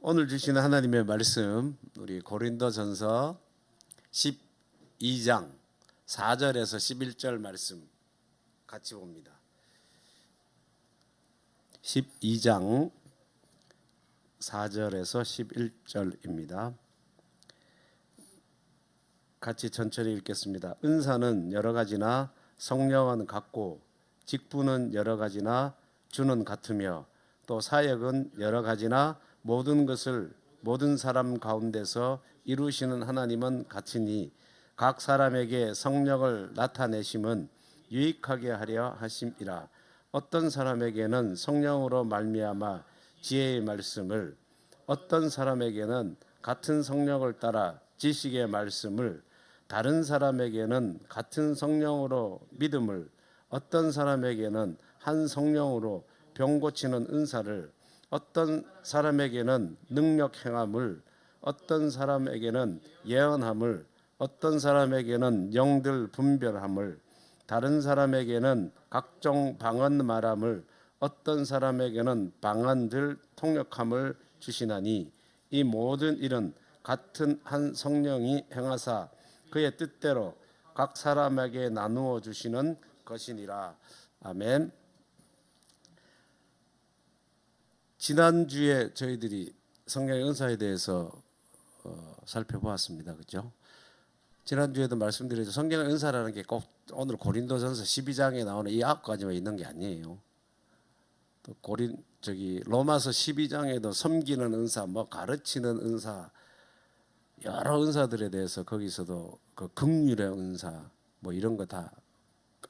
오늘 주시는 하나님의 말씀, 우리 고린도전서 12장 4절에서 11절 말씀 같이 봅니다. 12장 4절에서 11절입니다. 같이 천천히 읽겠습니다. 은사는 여러 가지나 성령은 같고 직분은 여러 가지나 주는 같으며 또 사역은 여러 가지나 모든 것을 모든 사람 가운데서 이루시는 하나님은 같으니 각 사람에게 성령을 나타내심은 유익하게 하려 하심이라. 어떤 사람에게는 성령으로 말미암아 지혜의 말씀을, 어떤 사람에게는 같은 성령을 따라 지식의 말씀을, 다른 사람에게는 같은 성령으로 믿음을, 어떤 사람에게는 한 성령으로 병 고치는 은사를, 어떤 사람에게는 능력 행함을, 어떤 사람에게는 예언함을, 어떤 사람에게는 영들 분별함을, 다른 사람에게는 각종 방언 말함을, 어떤 사람에게는 방언들 통역함을 주시나니 이 모든 일은 같은 한 성령이 행하사 그의 뜻대로 각 사람에게 나누어 주시는 것이니라. 아멘. 지난주에 저희들이 성령의 은사에 대해서 살펴보았습니다. 그렇죠? 지난주에도 말씀드렸죠. 성령의 은사라는 게 꼭 오늘 고린도전서 12장에 나오는 이 9가지만 있는 게 아니에요. 또 로마서 12장에도 섬기는 은사, 가르치는 은사, 여러 은사들에 대해서 거기서도 그 긍휼의 은사 이런 거 다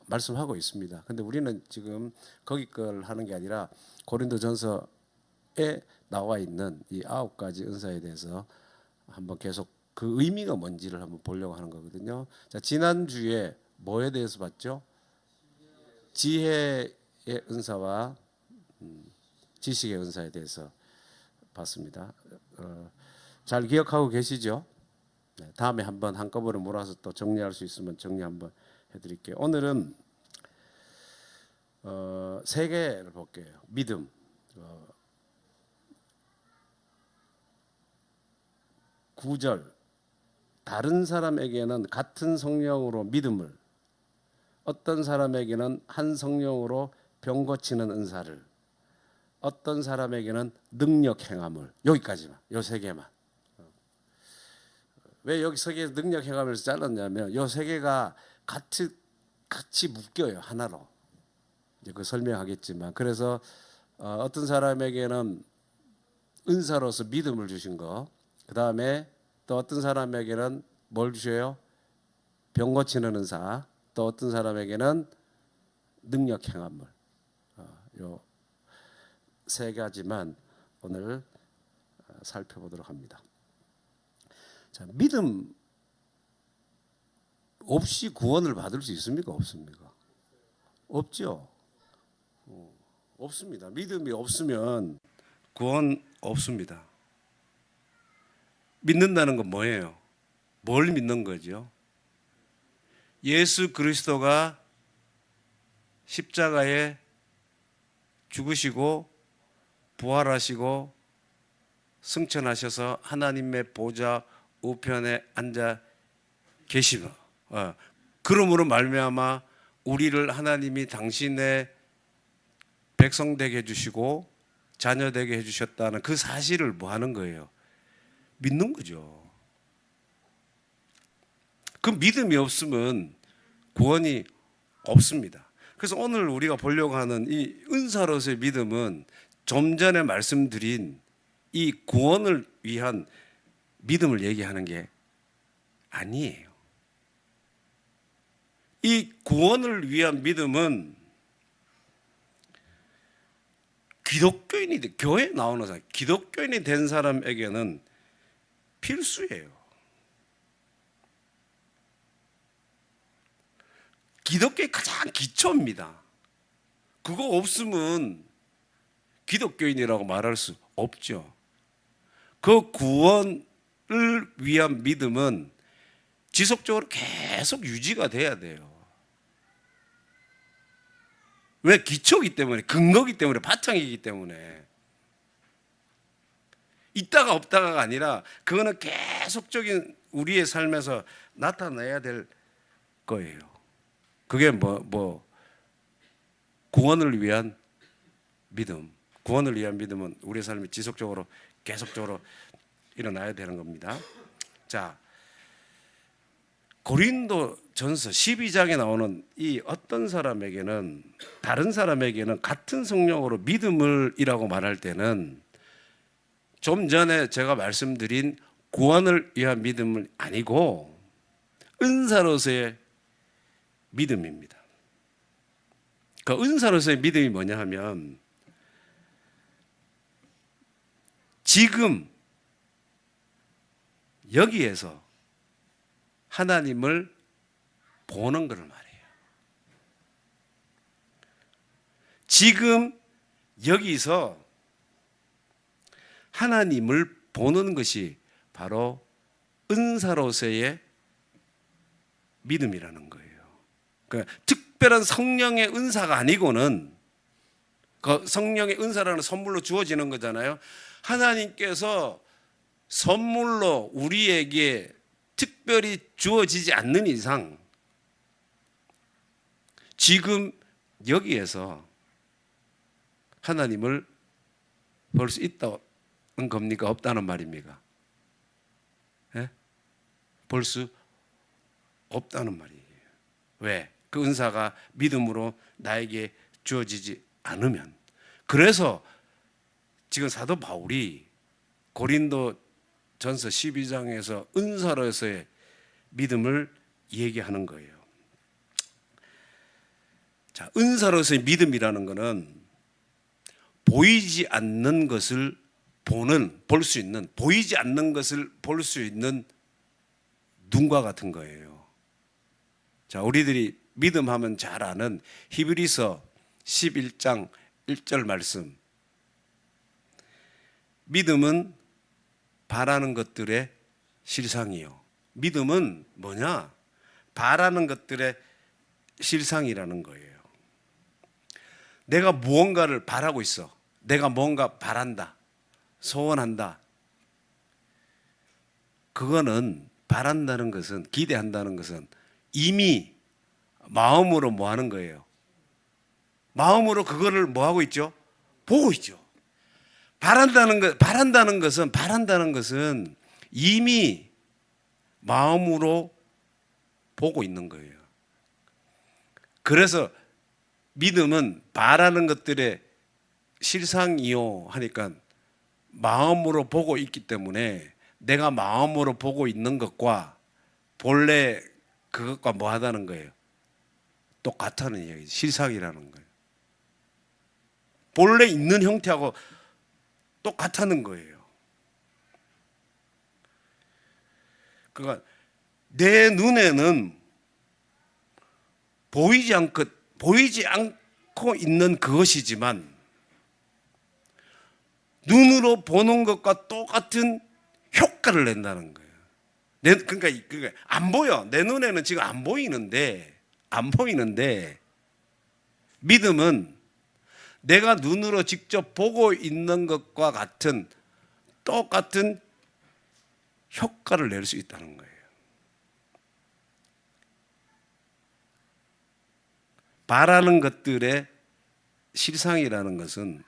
말씀하고 있습니다. 근데 우리는 지금 거기 걸 하는 게 아니라 고린도전서에 나와 있는 이 9가지 은사에 대해서 한번 계속 그 의미가 뭔지를 한번 보려고 하는 거거든요. 자, 지난주에 뭐에 대해서 봤죠? 지혜의 은사와 지식의 은사에 대해서 봤습니다. 잘 기억하고 계시죠? 네, 다음에 한번 한꺼번에 몰아서 또 정리할 수 있으면 정리 한번 해드릴게요. 오늘은 3개를 볼게요. 믿음, 9절, 다른 사람에게는 같은 성령으로 믿음을, 어떤 사람에게는 한 성령으로 병 고치는 은사를, 어떤 사람에게는 능력 행함을. 여기까지만, 요 3개만. 왜 여기 3개 능력 행함에서 잘랐냐면 요 3개가 같이 묶여요, 하나로. 이제 그 설명하겠지만, 그래서 어떤 사람에게는 은사로서 믿음을 주신 거, 그 다음에 또 어떤 사람에게는 뭘 주셔요? 병 고치는 은사, 또 어떤 사람에게는 능력 행함을. 요 3가지만 오늘 살펴보도록 합니다. 자, 믿음 없이 구원을 받을 수 있습니까? 없습니까? 없죠. 없습니다. 믿음이 없으면 구원 없습니다. 믿는다는 건 뭐예요? 뭘 믿는 거죠? 예수 그리스도가 십자가에 죽으시고 부활하시고 승천하셔서 하나님의 보좌 우편에 앉아 계시며, 그러므로 말미암아 우리를 하나님이 당신의 백성 되게 해주시고 자녀 되게 해주셨다는 그 사실을 뭐 하는 거예요? 믿는 거죠. 그 믿음이 없으면 구원이 없습니다. 그래서 오늘 우리가 보려고 하는 이 은사로서의 믿음은 좀 전에 말씀드린 이 구원을 위한 믿음을 얘기하는 게 아니에요. 이 구원을 위한 믿음은 교회에 나오는 사람, 기독교인이 된 사람에게는 필수예요. 기독교의 가장 기초입니다. 그거 없으면 기독교인이라고 말할 수 없죠. 그 구원을 위한 믿음은 지속적으로 계속 유지가 돼야 돼요. 왜? 기초이기 때문에, 근거이기 때문에, 바탕이기 때문에. 있다가 없다가 아니라 그거는 계속적인 우리의 삶에서 나타나야 될 거예요. 그게 구원을 위한 믿음. 구원을 위한 믿음은 우리의 삶이 지속적으로 계속적으로 일어나야 되는 겁니다. 자, 고린도전서 12장에 나오는 이 어떤 사람에게는 다른 사람에게는 같은 성령으로 믿음을이라고 말할 때는 좀 전에 제가 말씀드린 구원을 위한 믿음은 아니고 은사로서의 믿음입니다. 그 은사로서의 믿음이 뭐냐 하면 지금 여기에서 하나님을 보는 것을 말해요. 지금 여기서 하나님을 보는 것이 바로 은사로서의 믿음이라는 거예요. 그러니까 특별한 성령의 은사가 아니고는 그 성령의 은사라는 선물로 주어지는 거잖아요. 하나님께서 선물로 우리에게 특별히 주어지지 않는 이상 지금 여기에서 하나님을 볼 수 있다는 겁니까? 없다는 말입니까? 예? 볼 수 없다는 말이에요. 왜? 그 은사가 믿음으로 나에게 주어지지 않으면. 그래서 지금 사도 바울이 고린도전서 12장에서 은사로서의 믿음을 얘기하는 거예요. 자, 은사로서의 믿음이라는 것은 보이지 않는 것을 볼 수 있는, 보이지 않는 것을 볼 수 있는 눈과 같은 거예요. 자, 우리들이 믿음하면 잘 아는 히브리서 11장 1절 말씀. 믿음은 바라는 것들의 실상이요. 믿음은 뭐냐? 바라는 것들의 실상이라는 거예요. 내가 무언가를 바라고 있어. 내가 뭔가 바란다. 소원한다. 그거는 바란다는 것은, 기대한다는 것은 이미 마음으로 뭐 하는 거예요? 마음으로 그거를 뭐 하고 있죠? 보고 있죠. 바란다는 것은 이미 마음으로 보고 있는 거예요. 그래서 믿음은 바라는 것들의 실상이요 하니까 마음으로 보고 있기 때문에 내가 마음으로 보고 있는 것과 본래 그것과 뭐 하다는 거예요? 똑같다는 이야기죠. 실상이라는 거예요. 본래 있는 형태하고 똑같다는 거예요. 그러니까 내 눈에는 보이지 않고 있는 그것이지만 눈으로 보는 것과 똑같은 효과를 낸다는 거예요. 그러니까 안 보여. 내 눈에는 지금 안 보이는데 믿음은 내가 눈으로 직접 보고 있는 것과 같은 똑같은 효과를 낼 수 있다는 거예요. 바라는 것들의 실상이라는 것은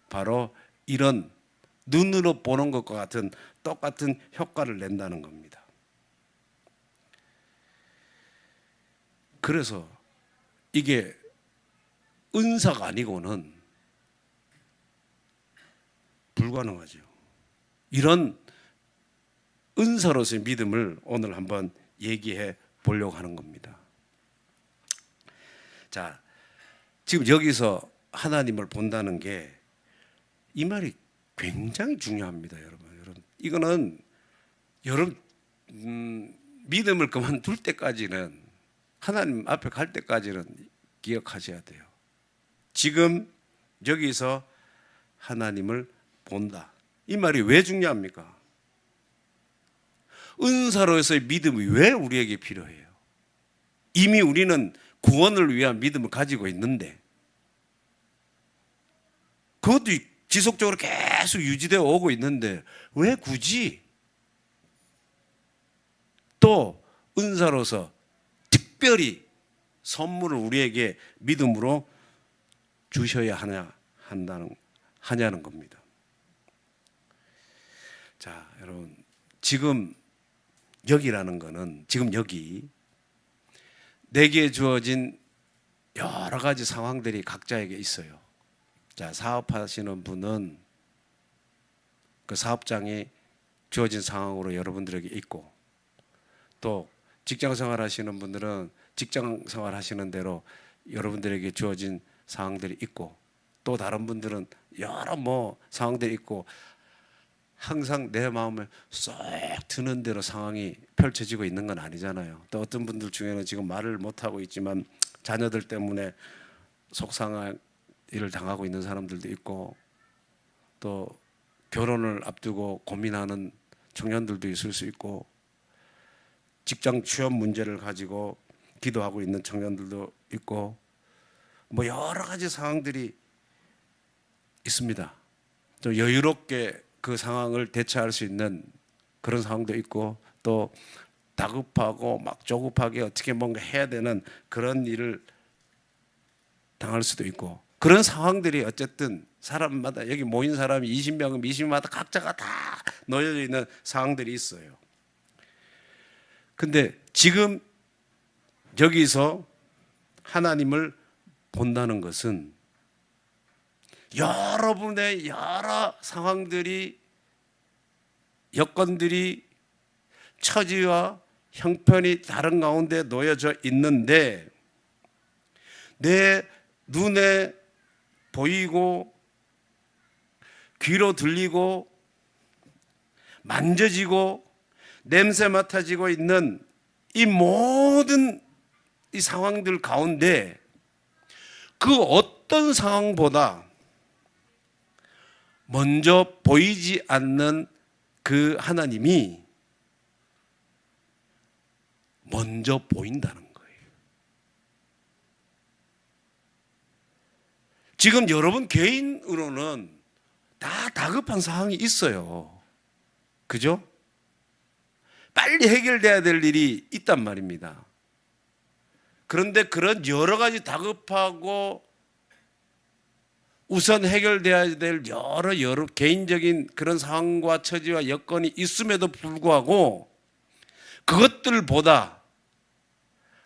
바로 이런 눈으로 보는 것과 같은 똑같은 효과를 낸다는 겁니다. 그래서 이게 은사가 아니고는 불가능하죠. 이런 은사로서의 믿음을 오늘 한번 얘기해 보려고 하는 겁니다. 자, 지금 여기서 하나님을 본다는 게 이 말이 굉장히 중요합니다, 여러분. 이거는 여러분 믿음을 그만둘 때까지는, 하나님 앞에 갈 때까지는 기억하셔야 돼요. 지금 여기서 하나님을 본다. 이 말이 왜 중요합니까? 은사로서의 믿음이 왜 우리에게 필요해요? 이미 우리는 구원을 위한 믿음을 가지고 있는데 그것도 지속적으로 계속 유지되어 오고 있는데 왜 굳이 또 은사로서 특별히 선물을 우리에게 믿음으로 주셔야 하냐는 겁니다. 자, 여러분, 지금 여기라는 거는 지금 여기 내게 주어진 여러 가지 상황들이 각자에게 있어요. 자, 사업하시는 분은 그 사업장이 주어진 상황으로 여러분들에게 있고, 또 직장 생활 하시는 분들은 직장 생활 하시는 대로 여러분들에게 주어진 상황들이 있고, 또 다른 분들은 여러 상황들이 있고, 항상 내 마음에 쏙 드는 대로 상황이 펼쳐지고 있는 건 아니잖아요. 또 어떤 분들 중에는 지금 말을 못하고 있지만 자녀들 때문에 속상한 일을 당하고 있는 사람들도 있고, 또 결혼을 앞두고 고민하는 청년들도 있을 수 있고, 직장 취업 문제를 가지고 기도하고 있는 청년들도 있고, 여러 가지 상황들이 있습니다. 좀 여유롭게 그 상황을 대처할 수 있는 그런 상황도 있고, 또 다급하고 막 조급하게 어떻게 뭔가 해야 되는 그런 일을 당할 수도 있고, 그런 상황들이 어쨌든 사람마다, 여기 모인 사람이 20명은 20명마다 각자가 다 놓여져 있는 상황들이 있어요. 근데 지금 여기서 하나님을 본다는 것은 여러분의 여러 상황들이, 여건들이, 처지와 형편이 다른 가운데 놓여져 있는데, 내 눈에 보이고 귀로 들리고 만져지고 냄새 맡아지고 있는 이 모든 이 상황들 가운데 그 어떤 상황보다 먼저 보이지 않는 그 하나님이 먼저 보인다는 거예요. 지금 여러분 개인으로는 다 다급한 상황이 있어요. 그죠? 빨리 해결돼야 될 일이 있단 말입니다. 그런데 그런 여러 가지 다급하고 우선 해결돼야 될 여러 개인적인 그런 상황과 처지와 여건이 있음에도 불구하고 그것들보다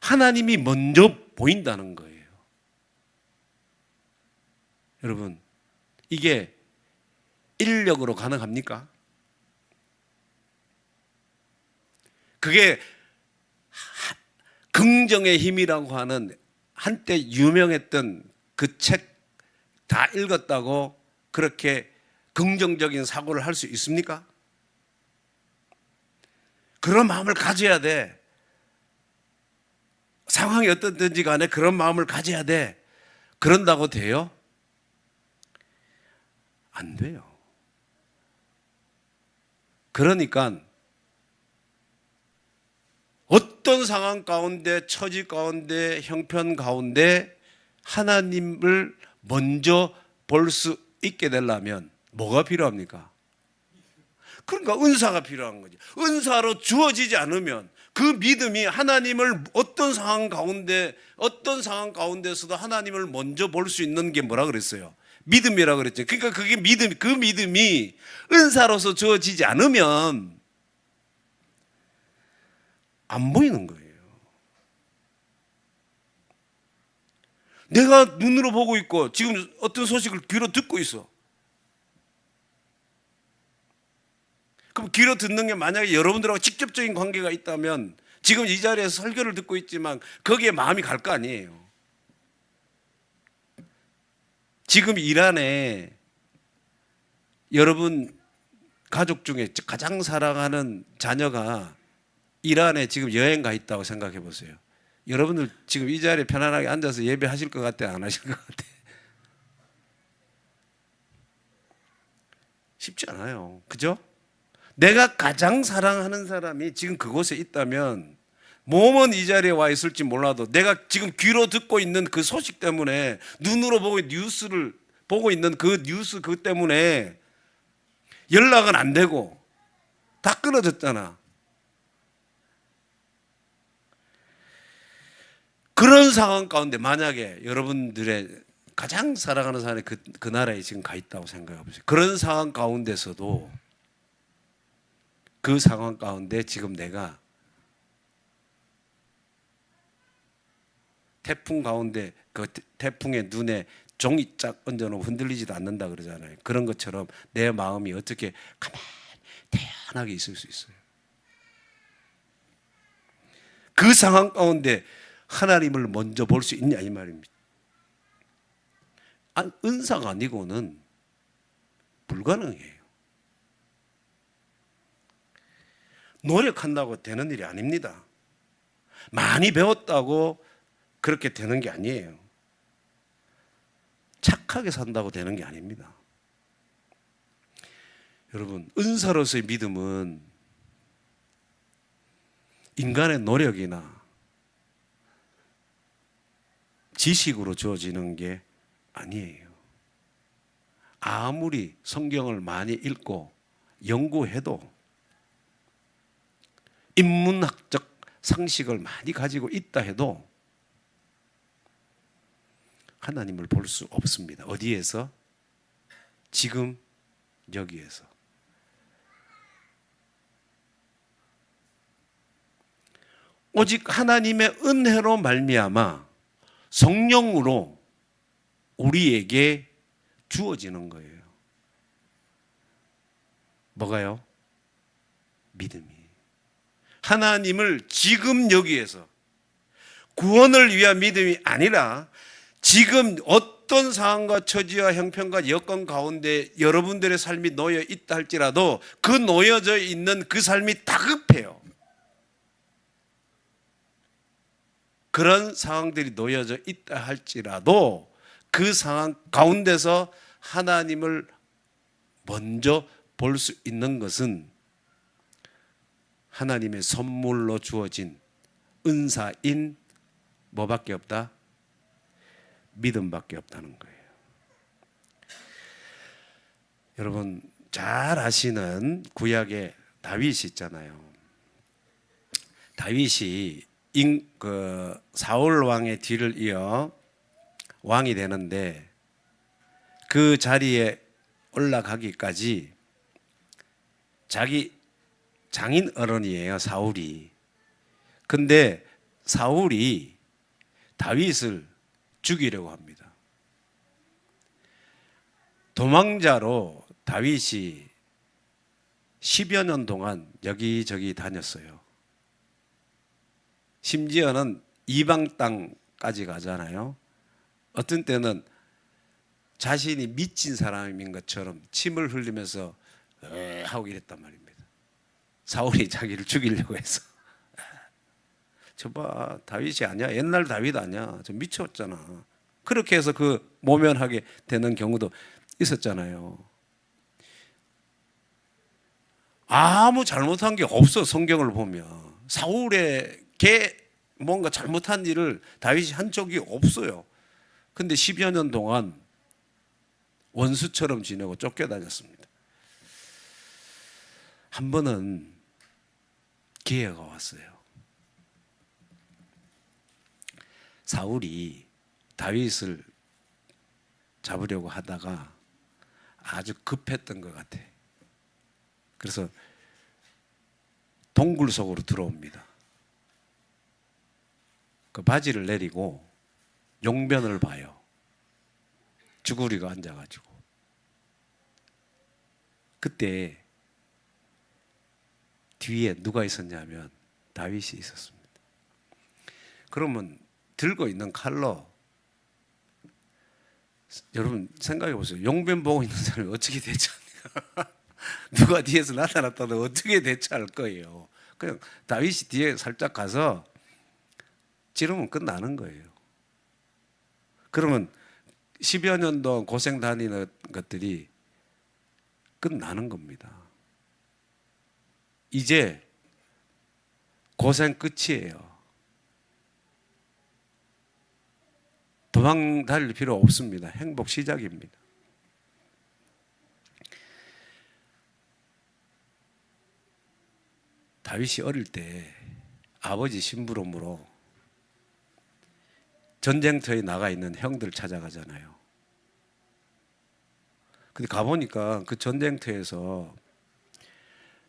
하나님이 먼저 보인다는 거예요. 여러분, 이게 인력으로 가능합니까? 그게 긍정의 힘이라고 하는 한때 유명했던 그 책 다 읽었다고 그렇게 긍정적인 사고를 할 수 있습니까? 그런 마음을 가져야 돼. 상황이 어떻든지 간에 그런 마음을 가져야 돼. 그런다고 돼요? 안 돼요. 그러니까 어떤 상황 가운데, 처지 가운데, 형편 가운데 하나님을 먼저 볼 수 있게 되려면 뭐가 필요합니까? 그러니까 은사가 필요한 거지. 은사로 주어지지 않으면 그 믿음이 하나님을 어떤 상황 가운데서도 하나님을 먼저 볼 수 있는 게 뭐라 그랬어요? 믿음이라 그랬죠. 그러니까 그게 그 믿음이 은사로서 주어지지 않으면 안 보이는 거예요. 내가 눈으로 보고 있고 지금 어떤 소식을 귀로 듣고 있어. 그럼 귀로 듣는 게 만약에 여러분들하고 직접적인 관계가 있다면 지금 이 자리에서 설교를 듣고 있지만 거기에 마음이 갈 거 아니에요. 지금 이란에 여러분 가족 중에 가장 사랑하는 자녀가 이란에 지금 여행 가 있다고 생각해 보세요. 여러분들 지금 이 자리에 편안하게 앉아서 예배하실 것 같아, 안 하실 것 같아? 쉽지 않아요. 그죠? 내가 가장 사랑하는 사람이 지금 그곳에 있다면 몸은 이 자리에 와 있을지 몰라도 내가 지금 귀로 듣고 있는 그 소식 때문에, 눈으로 보고 뉴스를 보고 있는 그 뉴스 그 때문에 연락은 안 되고 다 끊어졌잖아. 그런 상황 가운데 만약에 여러분들의 가장 사랑하는 사람이 그 나라에 지금 가 있다고 생각해 보세요. 그런 상황 가운데서도 그 상황 가운데 지금 내가 태풍 가운데 그 태풍의 눈에 종이 쫙 얹어놓으면 흔들리지도 않는다 그러잖아요. 그런 것처럼 내 마음이 어떻게 가만히 태연하게 있을 수 있어요. 그 상황 가운데 하나님을 먼저 볼 수 있냐 이 말입니다. 은사가 아니고는 불가능해요. 노력한다고 되는 일이 아닙니다. 많이 배웠다고 그렇게 되는 게 아니에요. 착하게 산다고 되는 게 아닙니다. 여러분, 은사로서의 믿음은 인간의 노력이나 지식으로 주어지는 게 아니에요. 아무리 성경을 많이 읽고 연구해도 인문학적 상식을 많이 가지고 있다 해도 하나님을 볼 수 없습니다. 어디에서? 지금 여기에서. 오직 하나님의 은혜로 말미암아 성령으로 우리에게 주어지는 거예요. 뭐가요? 믿음이. 하나님을 지금 여기에서 구원을 위한 믿음이 아니라 지금 어떤 상황과 처지와 형편과 여건 가운데 여러분들의 삶이 놓여 있다 할지라도 그 놓여져 있는 그 삶이 다급해요. 그런 상황들이 놓여져 있다 할지라도 그 상황 가운데서 하나님을 먼저 볼 수 있는 것은 하나님의 선물로 주어진 은사인 뭐밖에 없다? 믿음밖에 없다는 거예요. 여러분 잘 아시는 구약의 다윗이 있잖아요. 다윗이 사울 왕의 뒤를 이어 왕이 되는데 그 자리에 올라가기까지 자기 장인 어른이에요, 사울이. 근데 사울이 다윗을 죽이려고 합니다. 도망자로 다윗이 10여 년 동안 여기저기 다녔어요. 심지어는 이방 땅까지 가잖아요. 어떤 때는 자신이 미친 사람인 것처럼 침을 흘리면서 하고 이랬단 말입니다. 사울이 자기를 죽이려고 해서. 저 봐, 다윗이 아니야. 옛날 다윗 아니야. 저 미쳤잖아. 그렇게 해서 그 모면하게 되는 경우도 있었잖아요. 아무 잘못한 게 없어. 성경을 보면 사울에게 뭔가 잘못한 일을 다윗이 한 적이 없어요. 근데 10여 년 동안 원수처럼 지내고 쫓겨다녔습니다. 한 번은 기회가 왔어요. 사울이 다윗을 잡으려고 하다가 아주 급했던 것 같아. 그래서 동굴 속으로 들어옵니다. 그 바지를 내리고 용변을 봐요. 쭈구리가 앉아가지고. 그때 뒤에 누가 있었냐면 다윗이 있었습니다. 그러면 들고 있는 칼로 여러분 생각해 보세요. 용변 보고 있는 사람이 어떻게 대처합니까? 누가 뒤에서 나타났다도 어떻게 대처할 거예요? 그냥 다윗이 뒤에 살짝 가서 찌르면 끝나는 거예요. 그러면 10여 년 동안 고생 다니는 것들이 끝나는 겁니다. 이제 고생 끝이에요. 도망 다닐 필요 없습니다. 행복 시작입니다. 다윗이 어릴 때 아버지 심부름으로 전쟁터에 나가 있는 형들 찾아가잖아요. 근데 가보니까 그 전쟁터에서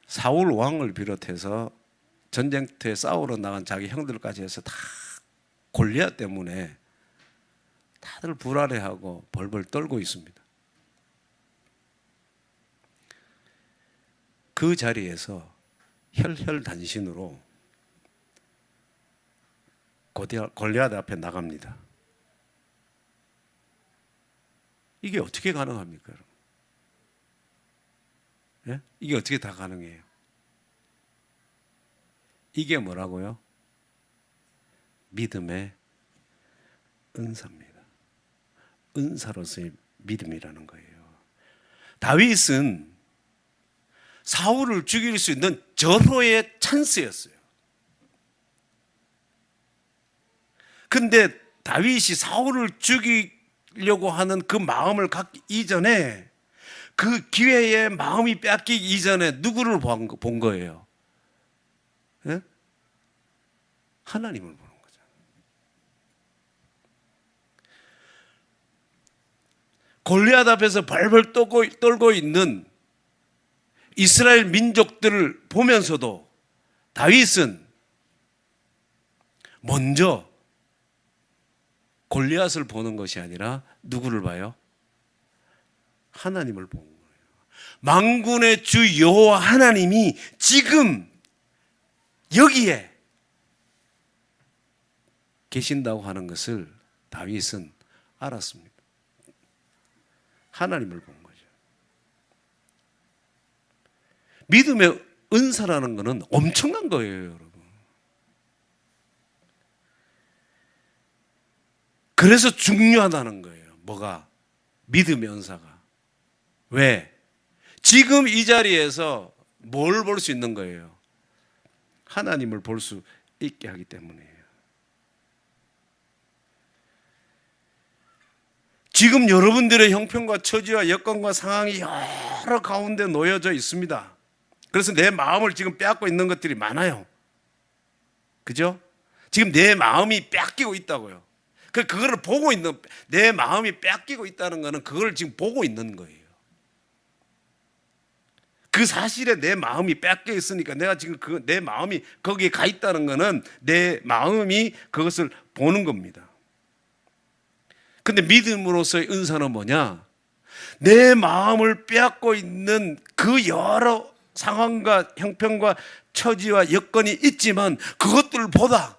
사울 왕을 비롯해서 전쟁터에 싸우러 나간 자기 형들까지 해서 다 골리앗 때문에 다들 불안해하고 벌벌 떨고 있습니다. 그 자리에서 혈혈단신으로 골리앗 앞에 나갑니다. 이게 어떻게 가능합니까? 예? 이게 어떻게 다 가능해요? 이게 뭐라고요? 믿음의 은사입니다. 은사로서의 믿음이라는 거예요. 다윗은 사울을 죽일 수 있는 절호의 찬스였어요. 근데 다윗이 사울을 죽이려고 하는 그 마음을 갖기 이전에, 그 기회에 마음이 뺏기기 이전에 누구를 본 거예요? 예? 하나님을 보는 거죠. 골리앗 앞에서 발발 떨고 있는 이스라엘 민족들을 보면서도 다윗은 먼저 골리앗을 보는 것이 아니라 누구를 봐요? 하나님을 보는 거예요. 만군의 주 여호와 하나님이 지금 여기에 계신다고 하는 것을 다윗은 알았습니다. 하나님을 본 거죠. 믿음의 은사라는 것은 엄청난 거예요, 여러분. 그래서 중요하다는 거예요. 뭐가? 믿음의 은사가. 왜? 지금 이 자리에서 뭘 볼 수 있는 거예요? 하나님을 볼 수 있게 하기 때문이에요. 지금 여러분들의 형편과 처지와 여건과 상황이 여러 가운데 놓여져 있습니다. 그래서 내 마음을 지금 빼앗고 있는 것들이 많아요. 그죠? 지금 내 마음이 뺏기고 있다고요. 그거를 보고 있는, 내 마음이 뺏기고 있다는 것은 그걸 지금 보고 있는 거예요. 그 사실에 내 마음이 뺏겨 있으니까 내가 지금 내 마음이 거기에 가 있다는 것은 내 마음이 그것을 보는 겁니다. 근데 믿음으로서의 은사는 뭐냐? 내 마음을 빼앗고 있는 그 여러 상황과 형편과 처지와 여건이 있지만 그것들보다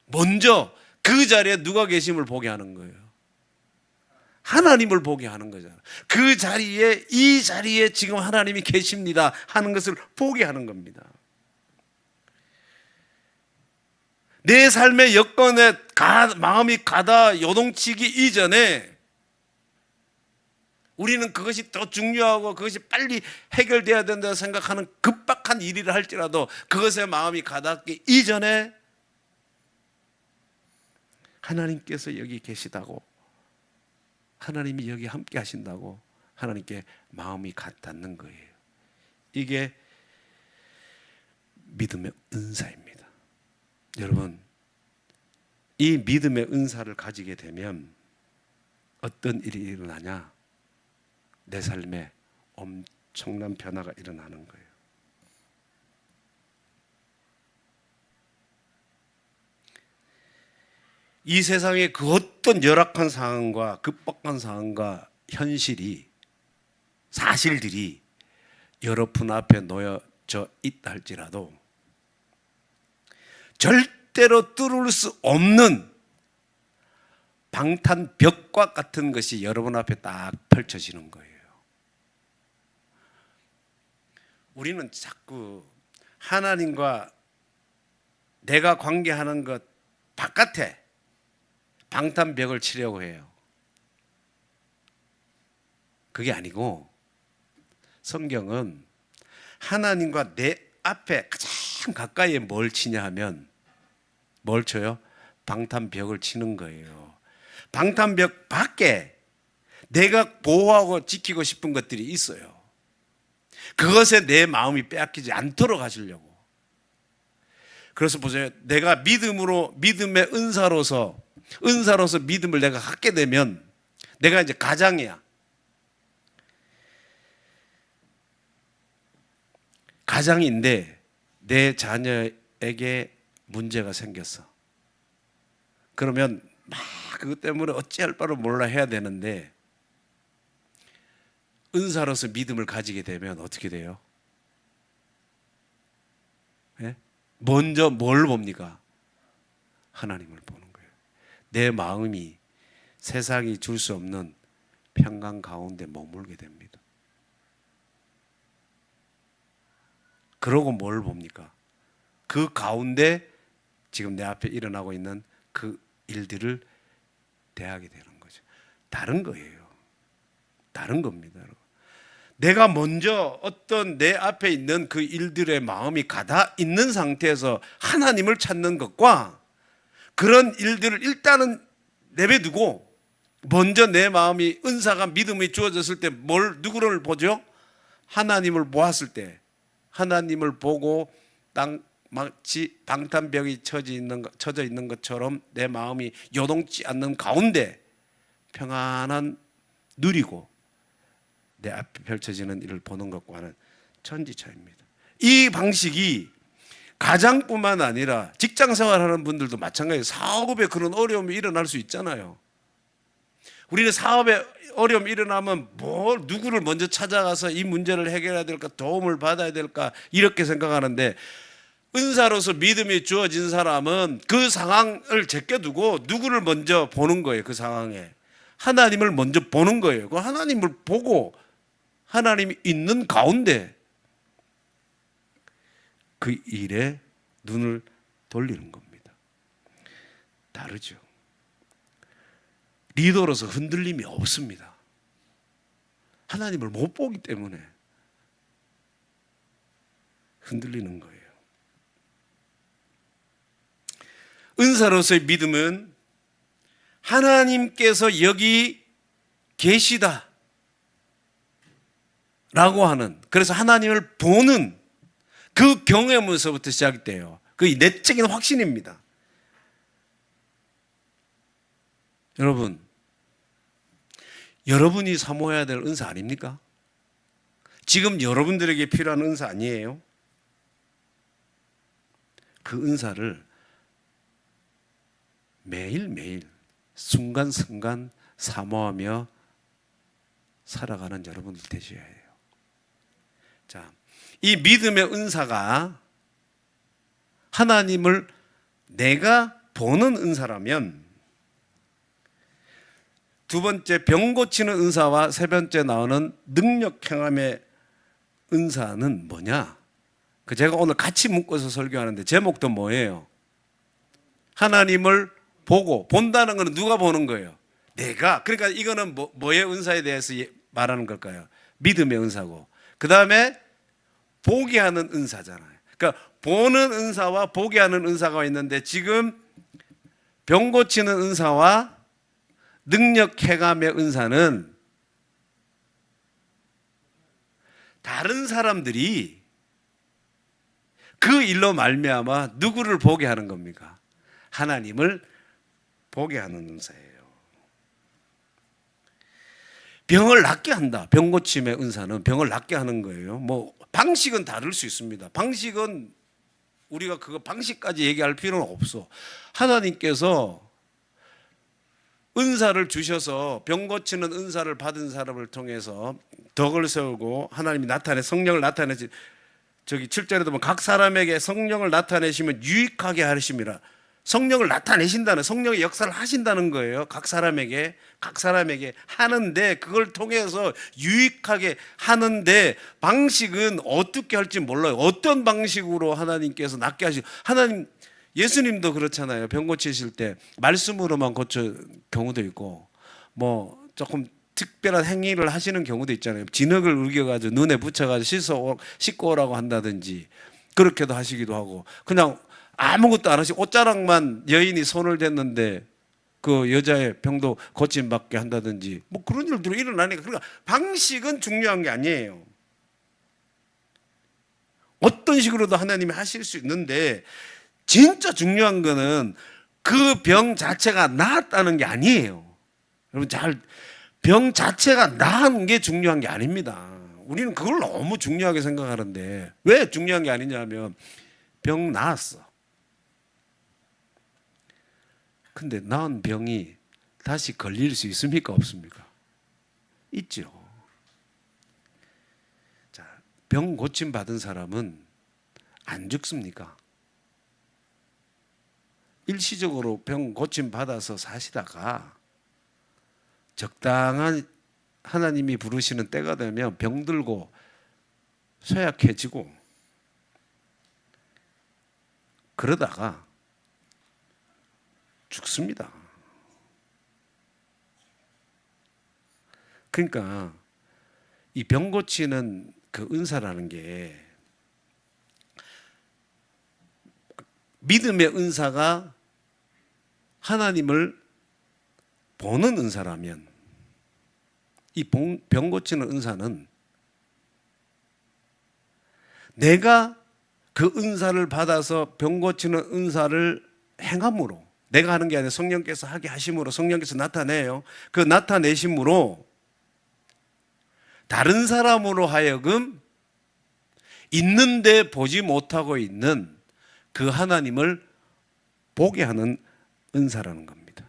먼저 그 자리에 누가 계심을 보게 하는 거예요. 하나님을 보게 하는 거잖아요. 그 자리에, 이 자리에 지금 하나님이 계십니다 하는 것을 보게 하는 겁니다. 내 삶의 여건에 마음이 가다 요동치기 이전에 우리는 그것이 더 중요하고 그것이 빨리 해결돼야 된다고 생각하는 급박한 일이라 할지라도 그것에 마음이 가닿기 이전에 하나님께서 여기 계시다고, 하나님이 여기 함께 하신다고 하나님께 마음이 닿는 거예요. 이게 믿음의 은사입니다. 여러분, 이 믿음의 은사를 가지게 되면 어떤 일이 일어나냐? 내 삶에 엄청난 변화가 일어나는 거예요. 이 세상의 그 어떤 열악한 상황과 급박한 상황과 현실이, 사실들이 여러분 앞에 놓여져 있다 할지라도 절대로 뚫을 수 없는 방탄벽과 같은 것이 여러분 앞에 딱 펼쳐지는 거예요. 우리는 자꾸 하나님과 내가 관계하는 것 바깥에 방탄벽을 치려고 해요. 그게 아니고 성경은 하나님과 내 앞에 가장 가까이에 뭘 치냐 하면 뭘 쳐요? 방탄벽을 치는 거예요. 방탄벽 밖에 내가 보호하고 지키고 싶은 것들이 있어요. 그것에 내 마음이 빼앗기지 않도록 하시려고. 그래서 보세요. 내가 믿음의 은사로서 믿음을 내가 갖게 되면 내가 이제 가장이야. 가장인데 내 자녀에게 문제가 생겼어. 그러면 막 그것 때문에 어찌할 바를 몰라 해야 되는데 은사로서 믿음을 가지게 되면 어떻게 돼요? 예? 먼저 뭘 봅니까? 하나님을 보는 거예요. 내 마음이 세상이 줄 수 없는 평강 가운데 머물게 됩니다. 그러고 뭘 봅니까? 그 가운데 지금 내 앞에 일어나고 있는 그 일들을 대하게 되는 거죠. 다른 거예요. 다른 겁니다. 내가 먼저 어떤 내 앞에 있는 그 일들의 마음이 가다 있는 상태에서 하나님을 찾는 것과 그런 일들을 일단은 내버려두고 먼저 내 마음이 은사가 믿음이 주어졌을 때 누구를 보죠? 하나님을 보았을 때, 하나님을 보고 마치 방탄벽이 쳐져 있는 것처럼 내 마음이 요동치 않는 가운데 평안한 누리고 내 앞에 펼쳐지는 일을 보는 것과는 천지차이입니다. 이 방식이 가장뿐만 아니라 직장 생활하는 분들도 마찬가지예요. 사업에 그런 어려움이 일어날 수 있잖아요. 우리는 사업에 어려움이 일어나면 누구를 먼저 찾아가서 이 문제를 해결해야 될까, 도움을 받아야 될까 이렇게 생각하는데 은사로서 믿음이 주어진 사람은 그 상황을 제껴두고 누구를 먼저 보는 거예요. 그 상황에 하나님을 먼저 보는 거예요. 그 하나님을 보고 하나님이 있는 가운데 그 일에 눈을 돌리는 겁니다. 다르죠. 리더로서 흔들림이 없습니다. 하나님을 못 보기 때문에 흔들리는 거예요. 은사로서의 믿음은 하나님께서 여기 계시다 라고 하는, 그래서 하나님을 보는 그 경험에서부터 시작돼요. 그 내적인 확신입니다. 여러분이 사모해야 될 은사 아닙니까? 지금 여러분들에게 필요한 은사 아니에요? 그 은사를 매일매일 순간순간 사모하며 살아가는 여러분들 되셔야 해요. 자, 이 믿음의 은사가 하나님을 내가 보는 은사라면 두 번째 병 고치는 은사와 세 번째 나오는 능력 행함의 은사는 뭐냐? 제가 오늘 같이 묶어서 설교하는데 제목도 뭐예요? 하나님을 보고, 본다는 것은 누가 보는 거예요? 내가. 그러니까 이거는 뭐의 은사에 대해서 말하는 걸까요? 믿음의 은사고, 그 다음에 보게 하는 은사잖아요. 그러니까 보는 은사와 보게 하는 은사가 있는데 지금 병 고치는 은사와 능력 행함의 은사는 다른 사람들이 그 일로 말미암아 누구를 보게 하는 겁니까? 하나님을 보게 하는 은사예요. 병을 낫게 한다. 병 고침의 은사는 병을 낫게 하는 거예요. 방식은 다를 수 있습니다. 방식은 우리가 그거 방식까지 얘기할 필요는 없어. 하나님께서 은사를 주셔서 병 고치는 은사를 받은 사람을 통해서 덕을 세우고 하나님이 성령을 나타내시, 7절에도 보면 각 사람에게 성령을 나타내시면 유익하게 하심이라. 성령을 나타내신다는, 성령의 역사를 하신다는 거예요. 각 사람에게 하는데 그걸 통해서 유익하게 하는데 방식은 어떻게 할지 몰라요. 어떤 방식으로 하나님께서 낫게 하시고, 예수님도 그렇잖아요. 병 고치실 때 말씀으로만 고쳐 경우도 있고 조금 특별한 행위를 하시는 경우도 있잖아요. 진흙을 우겨가지고 눈에 붙여가지고 씻고 오라고 한다든지 그렇게도 하시기도 하고, 그냥 아무것도 안 하시고 옷자락만 여인이 손을 댔는데 그 여자의 병도 고침받게 한다든지 그런 일들이 일어나니까. 그러니까 방식은 중요한 게 아니에요. 어떤 식으로도 하나님이 하실 수 있는데, 진짜 중요한 거는 그 병 자체가 나았다는 게 아니에요. 여러분 병 자체가 나은 게 중요한 게 아닙니다. 우리는 그걸 너무 중요하게 생각하는데, 왜 중요한 게 아니냐면 병 나았어. 근데 나은 병이 다시 걸릴 수 있습니까? 없습니까? 있죠. 자, 병 고침 받은 사람은 안 죽습니까? 일시적으로 병 고침 받아서 사시다가 적당한 하나님이 부르시는 때가 되면 병들고 쇠약해지고 그러다가 죽습니다. 그러니까 이 병 고치는 그 은사라는 게 믿음의 은사가 하나님을 보는 은사라면, 이 병 고치는 은사는 내가 그 은사를 받아서 병 고치는 은사를 행함으로, 내가 하는 게 아니라 성령께서 하게 하심으로, 성령께서 나타내요. 그 나타내심으로 다른 사람으로 하여금 있는데 보지 못하고 있는 그 하나님을 보게 하는 은사라는 겁니다.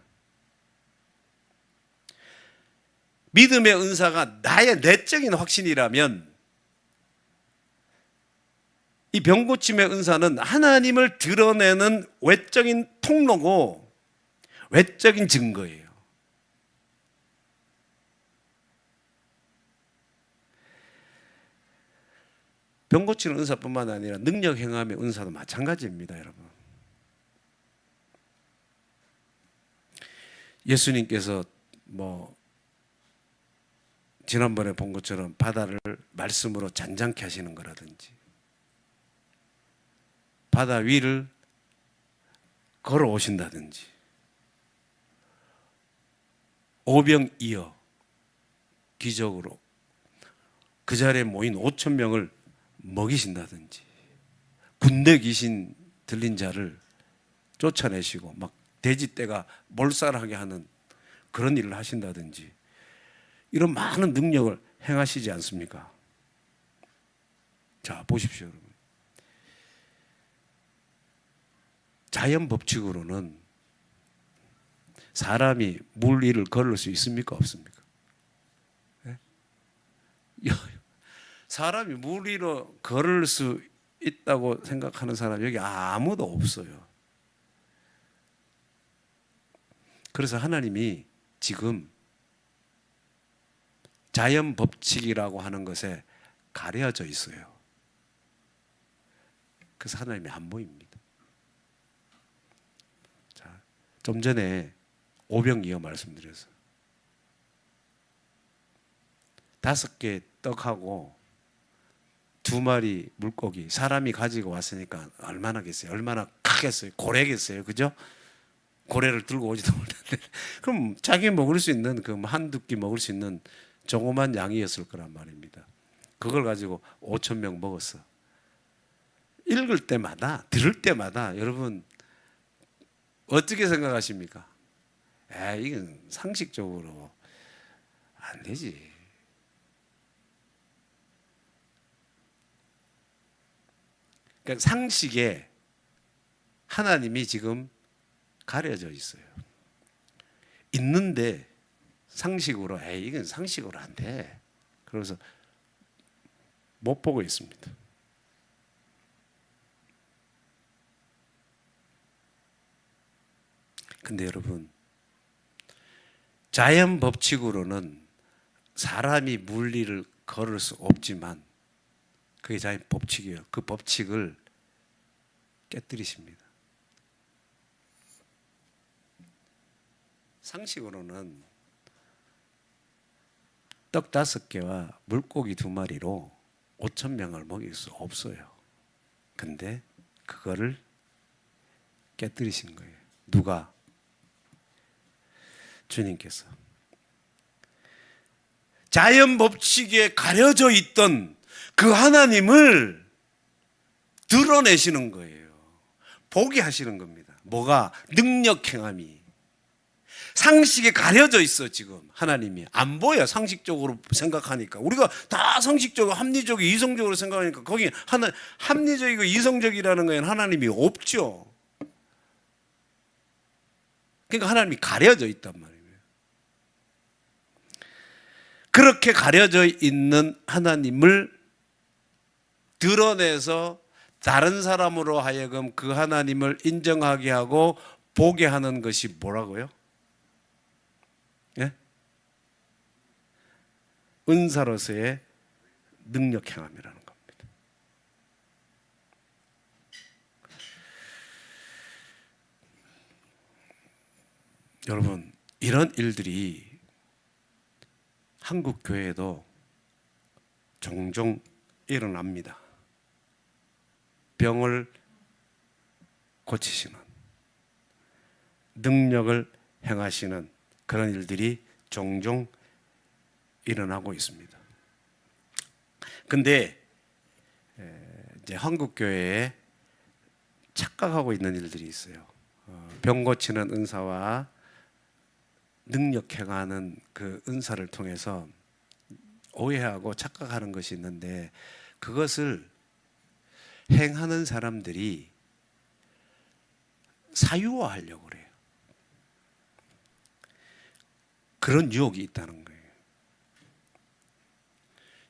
믿음의 은사가 나의 내적인 확신이라면, 이 병 고침의 은사는 하나님을 드러내는 외적인 통로고 외적인 증거예요. 병 고치는 은사뿐만 아니라 능력 행함의 은사도 마찬가지입니다, 여러분. 예수님께서 지난번에 본 것처럼 바다를 말씀으로 잔잔케 하시는 거라든지, 바다 위를 걸어오신다든지, 오병이어 기적으로 그 자리에 모인 5천 명을 먹이신다든지, 군대 귀신 들린 자를 쫓아내시고 막 돼지떼가 몰살하게 하는 그런 일을 하신다든지, 이런 많은 능력을 행하시지 않습니까? 자, 보십시오, 여러분. 자연 법칙으로는 사람이 물 위를 걸을 수 있습니까? 없습니까? 네? 사람이 물 위로 걸을 수 있다고 생각하는 사람 여기 아무도 없어요. 그래서 하나님이 지금 자연 법칙이라고 하는 것에 가려져 있어요. 그래서 하나님이 안 보입니다. 자, 좀 전에 오병이어 말씀드렸어요. 5개 떡하고 2마리 물고기, 사람이 가지고 왔으니까 얼마나겠어요? 얼마나 크겠어요? 고래겠어요? 그죠? 고래를 들고 오지도 못했는데, 그럼 자기 먹을 수 있는 그 한두 끼 먹을 수 있는 조그만 양이었을 거란 말입니다. 그걸 가지고 5천 명 먹었어. 읽을 때마다, 들을 때마다 여러분 어떻게 생각하십니까? 이건 상식적으로 안 되지. 그러니까 상식에 하나님이 지금 가려져 있어요. 있는데 상식으로 이건 상식으로 안 돼. 그래서 못 보고 있습니다. 근데 여러분, 자연 법칙으로는 사람이 물리를 걸을 수 없지만 그게 자연 법칙이에요. 그 법칙을 깨뜨리십니다. 상식으로는 떡 5개와 물고기 2마리로 5천 명을 먹일 수 없어요. 근데 그거를 깨뜨리신 거예요. 누가? 주님께서. 자연 법칙에 가려져 있던 그 하나님을 드러내시는 거예요. 보게 하시는 겁니다. 뭐가? 능력 행함이. 상식에 가려져 있어. 지금 하나님이 안 보여. 상식적으로 생각하니까 우리가 다 상식적으로 합리적이고 이성적으로 생각하니까 거기 하나 합리적이고 이성적이라는 건 하나님이 없죠. 그러니까 하나님이 가려져 있단 말이에요. 그렇게 가려져 있는 하나님을 드러내서 다른 사람으로 하여금 그 하나님을 인정하게 하고 보게 하는 것이 뭐라고요? 예? 은사로서의 능력 행함이라는 겁니다. 여러분, 이런 일들이 한국 교회에도 종종 일어납니다. 병을 고치시는, 능력을 행하시는 그런 일들이 종종 일어나고 있습니다. 근데 이제 한국 교회에 착각하고 있는 일들이 있어요. 병 고치는 은사와 능력 행하는 그 은사를 통해서 오해하고 착각하는 것이 있는데, 그것을 행하는 사람들이 사유화하려고 그래요. 그런 유혹이 있다는 거예요.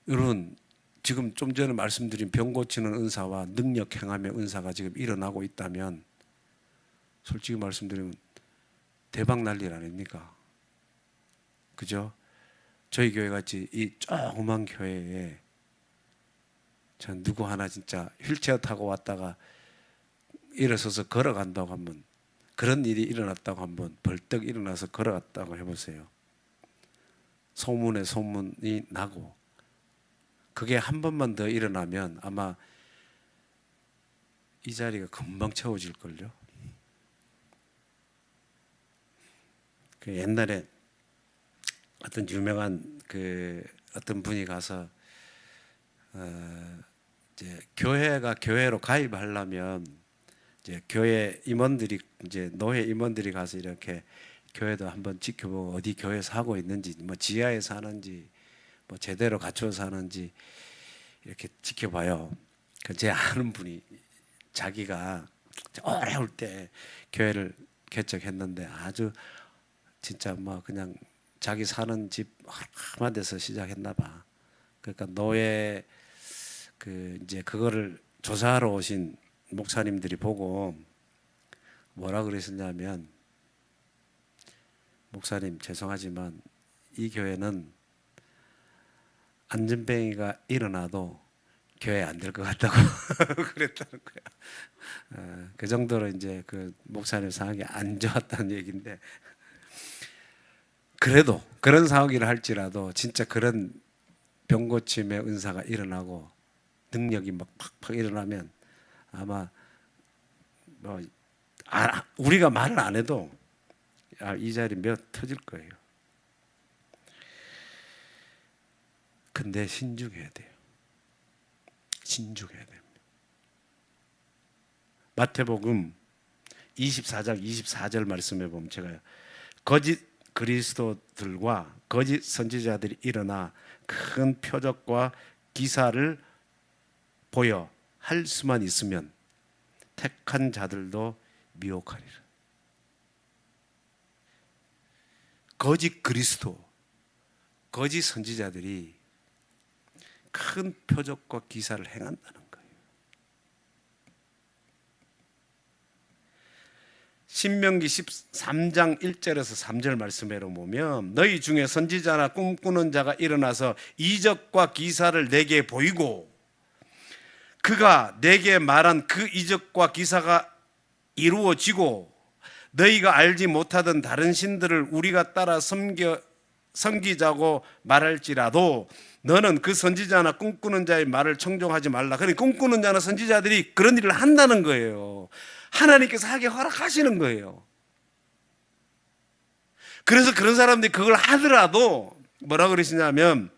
여러분, 지금 좀 전에 말씀드린 병 고치는 은사와 능력 행함의 은사가 지금 일어나고 있다면 솔직히 말씀드리면 대박 날 일 아닙니까? 그죠? 저희 교회 같이 이 조그만 교회에 전 누구 하나 진짜 휠체어 타고 왔다가 일어서서 걸어간다고 하면, 그런 일이 일어났다고 한번 벌떡 일어나서 걸어갔다고 해보세요. 소문에 소문이 나고, 그게 한 번만 더 일어나면 아마 이 자리가 금방 채워질걸요. 그 옛날에 어떤 유명한 그 어떤 분이 가서 이제 교회로 가입하려면 이제 교회 임원들이, 이제 노회 임원들이 가서 이렇게 교회도 한번 지켜보고 어디 교회에서 하고 있는지, 뭐 지하에 사는지 뭐 제대로 갖춰 사는지 이렇게 지켜봐요. 제 아는 분이 자기가 어려울 때 교회를 개척했는데 아주 진짜 뭐 그냥 자기 사는 집 험한 데서 시작했나 봐. 그러니까 노예 그 이제 그거를 조사하러 오신 목사님들이 보고 뭐라 그랬었냐면, 목사님 죄송하지만 이 교회는 안전뱅이가 일어나도 교회 안 될 것 같다고 그랬다는 거야. 그 정도로 이제 그 목사님 상황이 안 좋았다는 얘기인데, 그래도 그런 상황이라 할지라도 진짜 그런 병 고침의 은사가 일어나고 능력이 막 팍팍 일어나면 아마 뭐 우리가 말을 안 해도 이 자리 몇 터질 거예요. 근데 신중해야 돼요. 신중해야 됩니다. 마태복음 24장 24절 말씀해 보면, 제가 거짓 그리스도들과 거짓 선지자들이 일어나 큰 표적과 기사를 보여 할 수만 있으면 택한 자들도 미혹하리라. 거짓 그리스도, 거짓 선지자들이 큰 표적과 기사를 행한다는 거예요. 신명기 13장 1절에서 3절 말씀에 보면, 너희 중에 선지자나 꿈꾸는 자가 일어나서 이적과 기사를 내게 보이고 그가 내게 말한 그 이적과 기사가 이루어지고 너희가 알지 못하던 다른 신들을 우리가 따라 섬기자고 말할지라도 너는 그 선지자나 꿈꾸는 자의 말을 청종하지 말라. 그러니까 꿈꾸는 자나 선지자들이 그런 일을 한다는 거예요. 하나님께서 하게 허락하시는 거예요. 그래서 그런 사람들이 그걸 하더라도 뭐라 그러시냐면,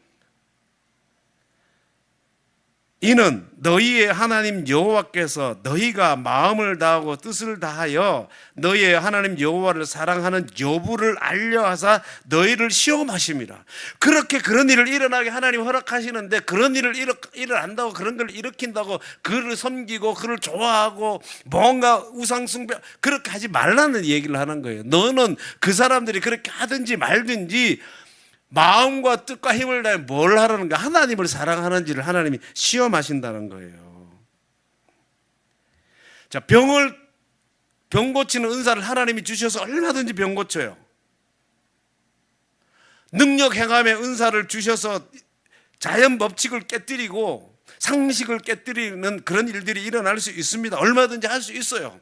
이는 너희의 하나님 여호와께서 너희가 마음을 다하고 뜻을 다하여 너희의 하나님 여호와를 사랑하는 여부를 알려하사 너희를 시험하심이라. 그렇게 그런 일을 일어나게 하나님 허락하시는데, 그런 일을 일어난다고, 그런 걸 일으킨다고 그를 섬기고 그를 좋아하고 뭔가 우상숭배 그렇게 하지 말라는 얘기를 하는 거예요. 너는 그 사람들이 그렇게 하든지 말든지 마음과 뜻과 힘을 다해 뭘 하라는가? 하나님을 사랑하는지를 하나님이 시험하신다는 거예요. 자, 병 고치는 은사를 하나님이 주셔서 얼마든지 병 고쳐요. 능력 행함의 은사를 주셔서 자연 법칙을 깨뜨리고 상식을 깨뜨리는 그런 일들이 일어날 수 있습니다. 얼마든지 할 수 있어요.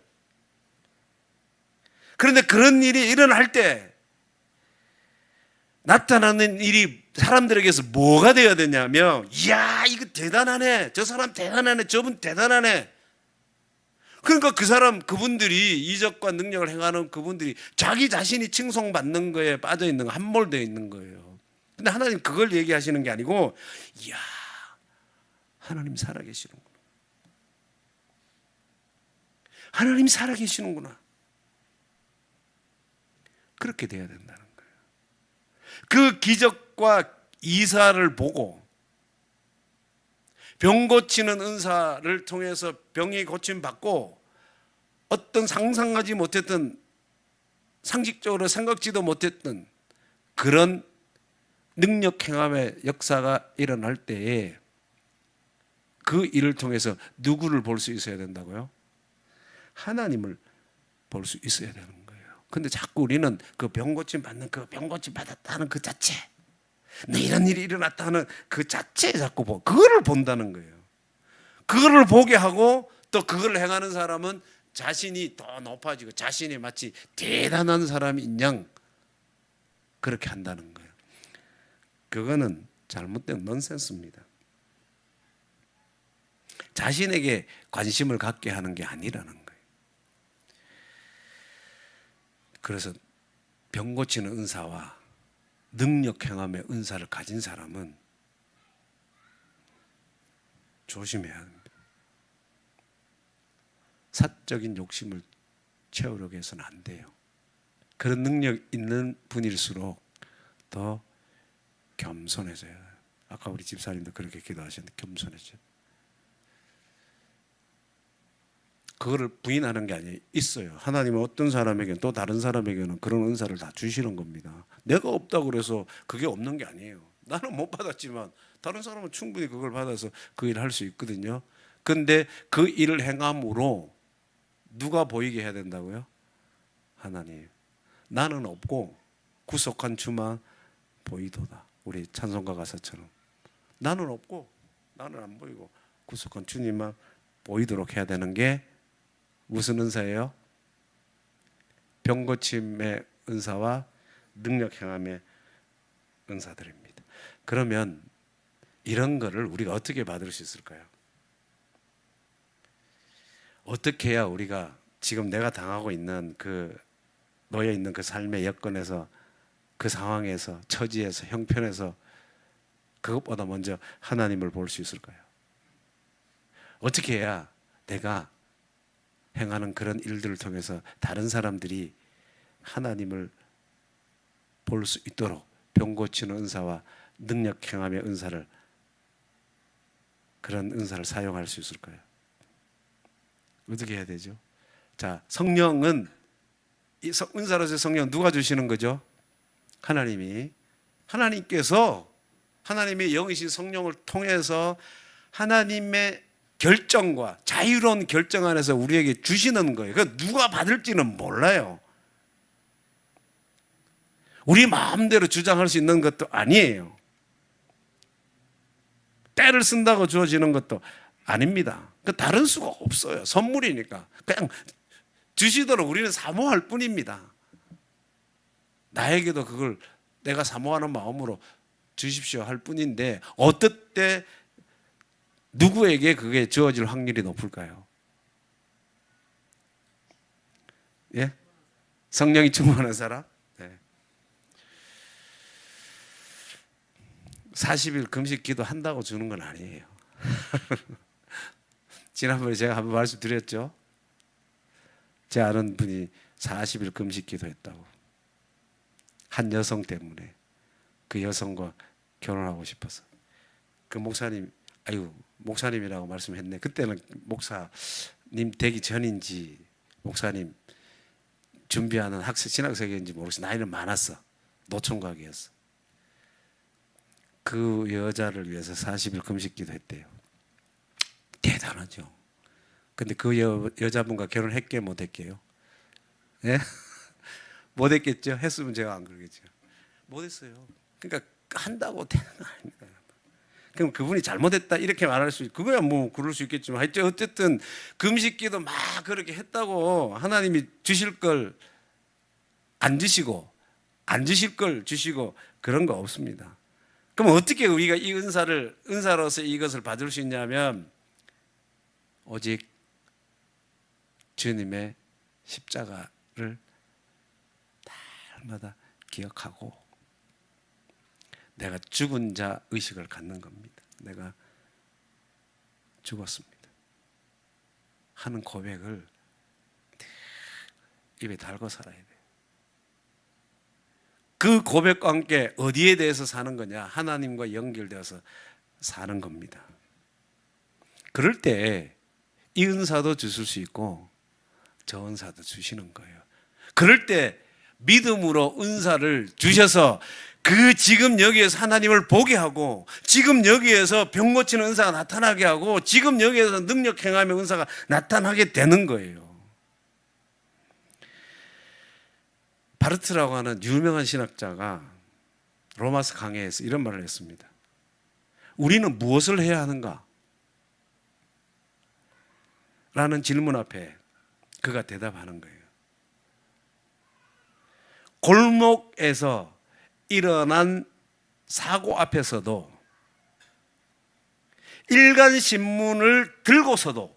그런데 그런 일이 일어날 때 나타나는 일이 사람들에게서 뭐가 되어야 되냐면, 이야, 이거 대단하네, 저 사람 대단하네, 저분 대단하네. 그러니까 그분들이 이적과 능력을 행하는 그분들이 자기 자신이 칭송받는 거에 빠져 있는 거, 함몰되어 있는 거예요. 근데 하나님 그걸 얘기하시는 게 아니고, 이야, 하나님 살아계시는구나, 하나님 살아계시는구나, 그렇게 돼야 된다는 거예요. 그 기적과 이사를 보고 병 고치는 은사를 통해서 병이 고침받고 어떤 상상하지 못했던, 상식적으로 생각지도 못했던 그런 능력 행함의 역사가 일어날 때에 그 일을 통해서 누구를 볼 수 있어야 된다고요? 하나님을 볼 수 있어야 되는 거예요. 근데 자꾸 우리는 그 병 고침 받는, 그 병 고침 받았다는 그 자체, 내 이런 일이 일어났다는 그 자체에 자꾸 그거를 본다는 거예요. 그거를 보게 하고 또 그걸 행하는 사람은 자신이 더 높아지고 자신이 마치 대단한 사람인 양 그렇게 한다는 거예요. 그거는 잘못된 넌센스입니다. 자신에게 관심을 갖게 하는 게 아니라는 거예요. 그래서 병 고치는 은사와 능력 행함의 은사를 가진 사람은 조심해야 합니다. 사적인 욕심을 채우려고 해서는 안 돼요. 그런 능력 있는 분일수록 더 겸손해져야 해요. 아까 우리 집사님도 그렇게 기도하셨는데, 겸손해져요. 그거를 부인하는 게 아니에요. 있어요. 하나님은 어떤 사람에게는, 또 다른 사람에게는 그런 은사를 다 주시는 겁니다. 내가 없다고 그래서 그게 없는 게 아니에요. 나는 못 받았지만 다른 사람은 충분히 그걸 받아서 그 일을 할 수 있거든요. 근데 그 일을 행함으로 누가 보이게 해야 된다고요? 하나님. 나는 없고 구속한 주만 보이도다. 우리 찬송가 가사처럼. 나는 없고, 나는 안 보이고 구속한 주님만 보이도록 해야 되는 게 무슨 은사예요? 병 고침의 은사와 능력 행함의 은사들입니다. 그러면 이런 거를 우리가 어떻게 받을 수 있을까요? 어떻게 해야 우리가 지금 내가 당하고 있는 놓여 있는 그 삶의 여건에서, 그 상황에서, 처지에서, 형편에서 그것보다 먼저 하나님을 볼 수 있을까요? 어떻게 해야 내가 행하는 그런 일들을 통해서 다른 사람들이 하나님을 볼 수 있도록 병 고치는 은사와 능력 행함의 은사를, 그런 은사를 사용할 수 있을까요? 어떻게 해야 되죠? 자, 성령은, 이 은사로서 성령 누가 주시는 거죠? 하나님께서 하나님의 영이신 성령을 통해서 하나님의 결정과 자유로운 결정 안에서 우리에게 주시는 거예요. 그 누가 받을지는 몰라요. 우리 마음대로 주장할 수 있는 것도 아니에요. 때를 쓴다고 주어지는 것도 아닙니다. 다른 수가 없어요. 선물이니까 그냥 주시도록 우리는 사모할 뿐입니다. 나에게도 그걸 내가 사모하는 마음으로 주십시오 할 뿐인데, 어떨 때 누구에게 그게 주어질 확률이 높을까요? 예? 성령이 충만한 사람? 네. 40일 금식 기도 한다고 주는 건 아니에요. 지난번에 제가 한번 말씀드렸죠. 제 아는 분이 40일 금식 기도했다고. 한 여성 때문에. 그 여성과 결혼하고 싶어서. 그 목사님, 아유, 목사님이라고 말씀했네. 그때는 목사님 되기 전인지 목사님 준비하는 신학생인지 모르겠어. 나이는 많았어. 노총각이었어. 그 여자를 위해서 40일 금식 기도했대요. 대단하죠. 근데 그 여자분과 결혼했게 못했게요? 예? 못했겠죠? 했으면 제가 안 그러겠죠. 못했어요. 그러니까 한다고 되는 거 아닙니다. 그럼 그분이 잘못했다 이렇게 말할 수 있고, 그거야 뭐 그럴 수 있겠지만, 하여튼 어쨌든 금식기도 막 그렇게 했다고 하나님이 주실 걸 안 주시고 안 주실 걸 주시고 그런 거 없습니다. 그럼 어떻게 우리가 이 은사로서 이것을 받을 수 있냐면, 오직 주님의 십자가를 날마다 기억하고 내가 죽은 자 의식을 갖는 겁니다. 내가 죽었습니다 하는 고백을 입에 달고 살아야 돼요. 그 고백과 함께 어디에 대해서 사는 거냐? 하나님과 연결되어서 사는 겁니다. 그럴 때 이 은사도 주실 수 있고 저 은사도 주시는 거예요. 그럴 때 믿음으로 은사를 주셔서 그 지금 여기에서 하나님을 보게 하고, 지금 여기에서 병 고치는 은사가 나타나게 하고, 지금 여기에서 능력 행함의 은사가 나타나게 되는 거예요. 바르트라고 하는 유명한 신학자가 로마서 강해에서 이런 말을 했습니다. 우리는 무엇을 해야 하는가? 라는 질문 앞에 그가 대답하는 거예요. 골목에서 일어난 사고 앞에서도, 일간신문을 들고서도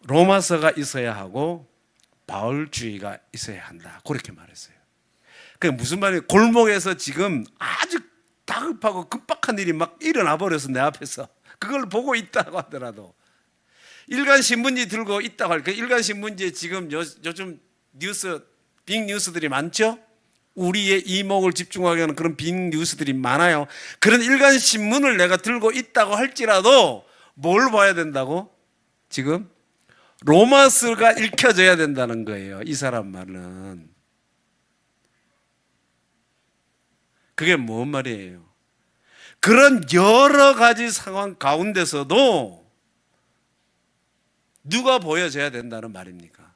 로마서가 있어야 하고 바울주의가 있어야 한다, 그렇게 말했어요. 그게 무슨 말이에요? 골목에서 지금 아주 다급하고 급박한 일이 막 일어나 버려서 내 앞에서 그걸 보고 있다고 하더라도, 일간신문지 들고 있다고 할까? 일간신문지에 지금 요즘 빅 뉴스들이 많죠? 우리의 이목을 집중하게 하는 그런 빅 뉴스들이 많아요. 그런 일간신문을 내가 들고 있다고 할지라도 뭘 봐야 된다고? 지금 로마서가 읽혀져야 된다는 거예요. 이 사람 말은. 그게 뭔 말이에요? 그런 여러 가지 상황 가운데서도 누가 보여져야 된다는 말입니까?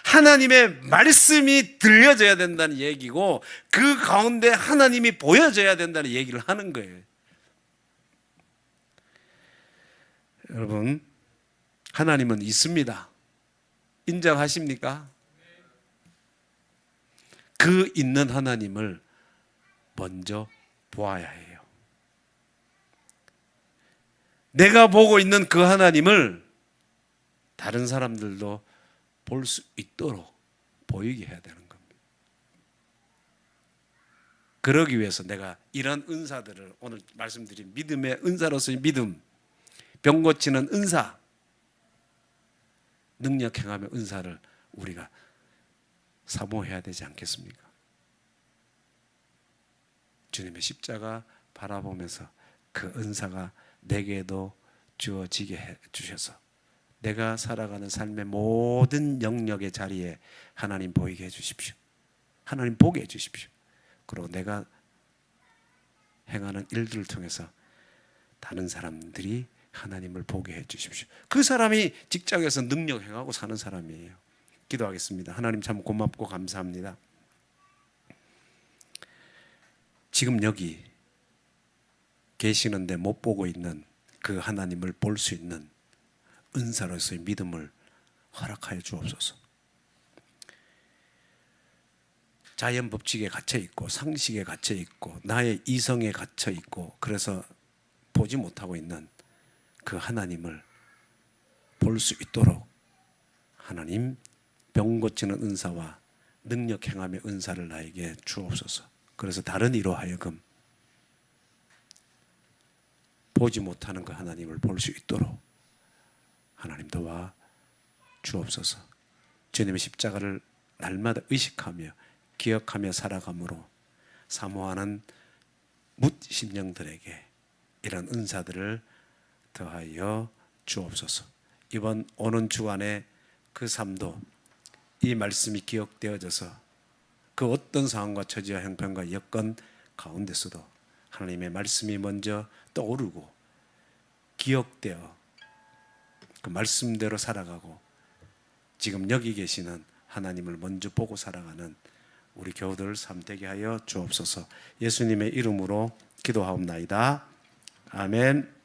하나님의 말씀이 들려져야 된다는 얘기고, 그 가운데 하나님이 보여져야 된다는 얘기를 하는 거예요. 여러분, 하나님은 있습니다. 인정하십니까? 그 있는 하나님을 먼저 보아야 해요. 내가 보고 있는 그 하나님을 다른 사람들도 볼 수 있도록 보이게 해야 되는 겁니다. 그러기 위해서 내가 이런 은사들을, 오늘 말씀드린 믿음의 은사로서의 믿음, 병 고치는 은사, 능력 행함의 은사를 우리가 사모해야 되지 않겠습니까? 주님의 십자가 바라보면서 그 은사가 내게도 주어지게 해 주셔서 내가 살아가는 삶의 모든 영역의 자리에 하나님 보이게 해주십시오. 하나님 보게 해주십시오. 그리고 내가 행하는 일들을 통해서 다른 사람들이 하나님을 보게 해주십시오. 그 사람이 직장에서 능력 행하고 사는 사람이에요. 기도하겠습니다. 하나님 참 고맙고 감사합니다. 지금 여기 계시는데 못 보고 있는 그 하나님을 볼 수 있는 은사로서의 믿음을 허락하여 주옵소서. 자연 법칙에 갇혀 있고 상식에 갇혀 있고 나의 이성에 갇혀 있고 그래서 보지 못하고 있는 그 하나님을 볼 수 있도록 하나님 병 고치는 은사와 능력 행함의 은사를 나에게 주옵소서. 그래서 다른 이로 하여금 보지 못하는 그 하나님을 볼 수 있도록 하나님 도와 주옵소서. 주님의 십자가를 날마다 의식하며 기억하며 살아감으로 사모하는 뭇 심령들에게 이런 은사들을 더하여 주옵소서. 이번 오는 주간에 그 삶도 이 말씀이 기억되어져서 그 어떤 상황과 처지와 형편과 여건 가운데서도 하나님의 말씀이 먼저 떠오르고 기억되어 그 말씀대로 살아가고 지금 여기 계시는 하나님을 먼저 보고 살아가는 우리 교우들 삶 되게 하여 주옵소서. 예수님의 이름으로 기도하옵나이다. 아멘.